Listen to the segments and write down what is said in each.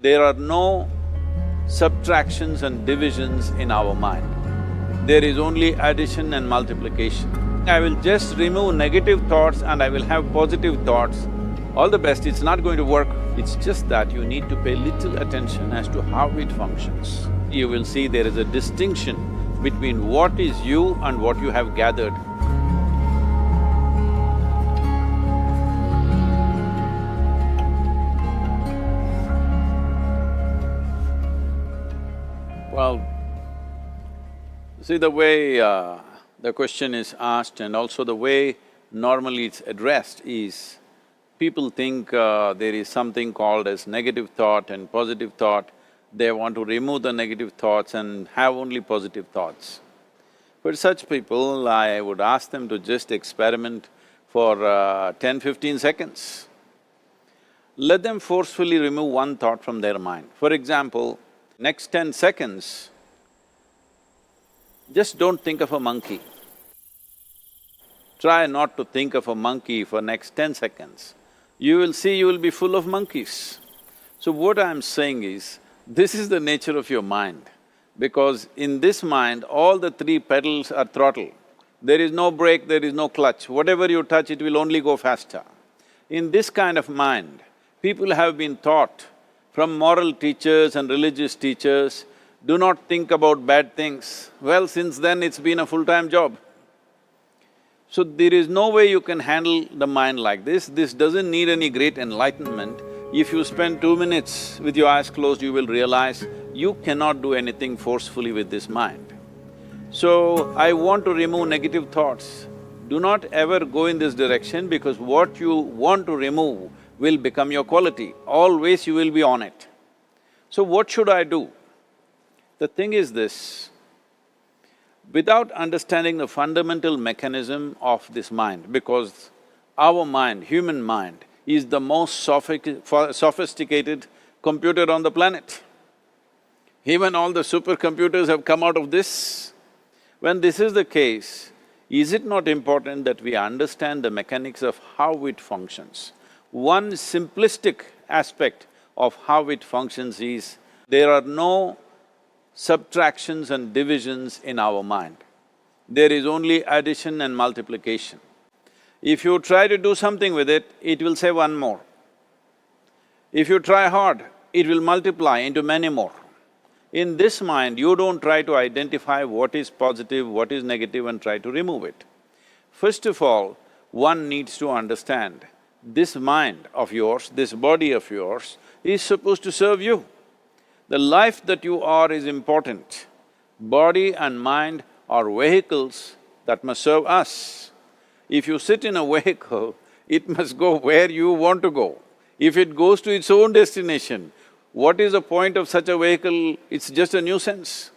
There are no subtractions and divisions in our mind. There is only addition and multiplication. I will just remove negative thoughts and I will have positive thoughts. All the best, it's not going to work. It's just that you need to pay little attention as to how it functions. You will see there is a distinction between what is you and what you have gathered. Well, see the way the question is asked and also the way normally it's addressed is, people think there is something called as negative thought and positive thought. They want to remove the negative thoughts and have only positive thoughts. For such people, I would ask them to just experiment for 10-15 seconds. Let them forcefully remove one thought from their mind. For example, next 10 seconds, just don't think of a monkey. Try not to think of a monkey for next 10 seconds. You will see you will be full of monkeys. So what I'm saying is, this is the nature of your mind, because in this mind, all the three pedals are throttle. There is no brake, there is no clutch. Whatever you touch, it will only go faster. In this kind of mind, people have been taught from moral teachers and religious teachers, do not think about bad things. Well, since then it's been a full-time job. So there is no way you can handle the mind like this. This doesn't need any great enlightenment. If you spend 2 minutes with your eyes closed, you will realize you cannot do anything forcefully with this mind. So, I want to remove negative thoughts. Do not ever go in this direction, because what you want to remove will become your quality. Always you will be on it. So what should I do? The thing is this, without understanding the fundamental mechanism of this mind, because our mind, human mind, is the most sophisticated computer on the planet. Even all the supercomputers have come out of this. When this is the case, is it not important that we understand the mechanics of how it functions? One simplistic aspect of how it functions is, there are no subtractions and divisions in our mind. There is only addition and multiplication. If you try to do something with it, it will say one more. If you try hard, it will multiply into many more. In this mind, you don't try to identify what is positive, what is negative and try to remove it. First of all, one needs to understand, this mind of yours, this body of yours is supposed to serve you. The life that you are is important. Body and mind are vehicles that must serve us. If you sit in a vehicle, it must go where you want to go. If it goes to its own destination, what is the point of such a vehicle? It's just a nuisance.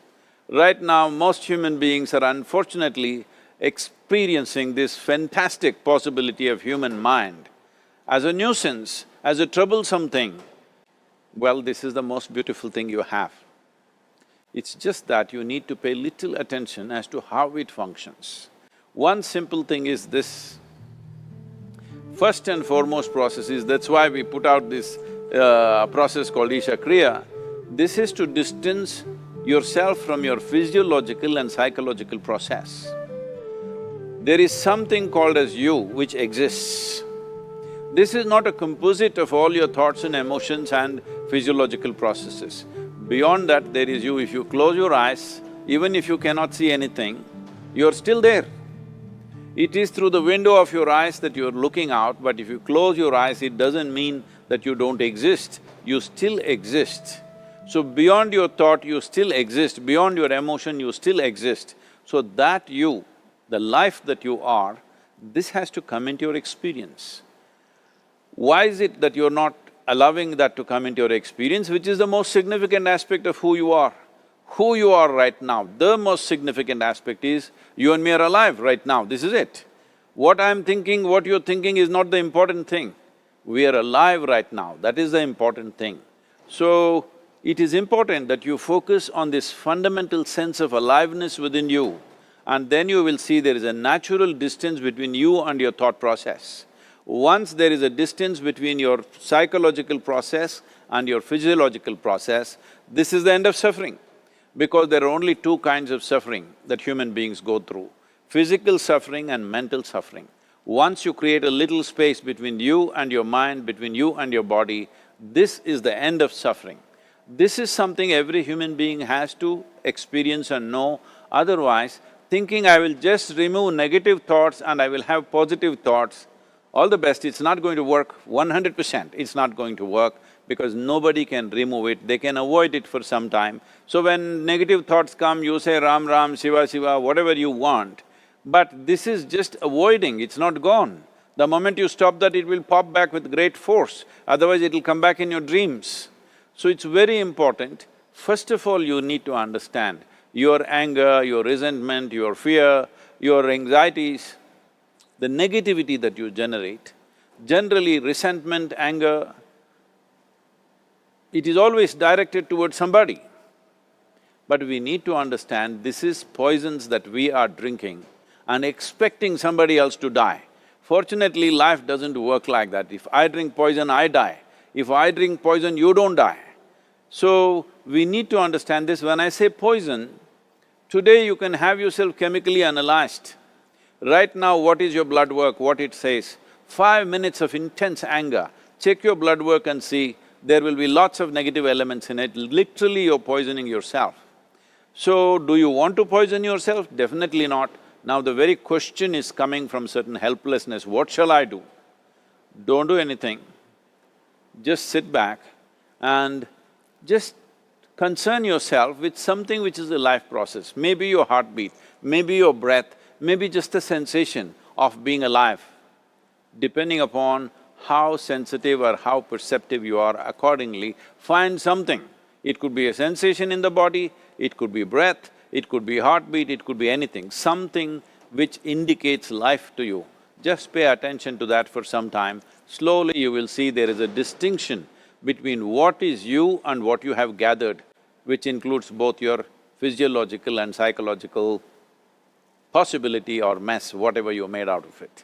Right now, most human beings are unfortunately experiencing this fantastic possibility of human mind as a nuisance, as a troublesome thing. Well, this is the most beautiful thing you have. It's just that you need to pay little attention as to how it functions. One simple thing is this, first and foremost process is, that's why we put out this process called Isha Kriya. This is to distance yourself from your physiological and psychological process. There is something called as you which exists. This is not a composite of all your thoughts and emotions and physiological processes. Beyond that, there is you. If you close your eyes, even if you cannot see anything, you're still there. It is through the window of your eyes that you're looking out, but if you close your eyes, it doesn't mean that you don't exist, you still exist. So beyond your thought, you still exist, beyond your emotion, you still exist. So that you, the life that you are, this has to come into your experience. Why is it that you're not allowing that to come into your experience, which is the most significant aspect of who you are? Who you are right now, the most significant aspect is, you and me are alive right now, this is it. What I'm thinking, what you're thinking is not the important thing. We are alive right now, that is the important thing. So, it is important that you focus on this fundamental sense of aliveness within you, and then you will see there is a natural distance between you and your thought process. Once there is a distance between your psychological process and your physiological process, this is the end of suffering. Because there are only two kinds of suffering that human beings go through, physical suffering and mental suffering. Once you create a little space between you and your mind, between you and your body, this is the end of suffering. This is something every human being has to experience and know, otherwise thinking I will just remove negative thoughts and I will have positive thoughts, all the best, it's not going to work 100%, it's not going to work because nobody can remove it, they can avoid it for some time. So when negative thoughts come, you say Ram Ram, Shiva Shiva, whatever you want, but this is just avoiding, it's not gone. The moment you stop that, it will pop back with great force, otherwise it'll come back in your dreams. So it's very important, first of all you need to understand your anger, your resentment, your fear, your anxieties, the negativity that you generate. Generally resentment, anger, it is always directed towards somebody. But we need to understand this is poisons that we are drinking and expecting somebody else to die. Fortunately, life doesn't work like that. If I drink poison, I die. If I drink poison, you don't die. So, we need to understand this. When I say poison, today you can have yourself chemically analyzed. Right now, what is your blood work, what it says? 5 minutes of intense anger, check your blood work and see, there will be lots of negative elements in it, literally you're poisoning yourself. So, do you want to poison yourself? Definitely not. Now the very question is coming from certain helplessness, what shall I do? Don't do anything, just sit back and just concern yourself with something which is a life process. Maybe your heartbeat, maybe your breath, maybe just a sensation of being alive. Depending upon how sensitive or how perceptive you are, accordingly, find something. It could be a sensation in the body, it could be breath, it could be heartbeat, it could be anything, something which indicates life to you. Just pay attention to that for some time. Slowly you will see there is a distinction between what is you and what you have gathered, which includes both your physiological and psychological possibility or mess, whatever you made out of it.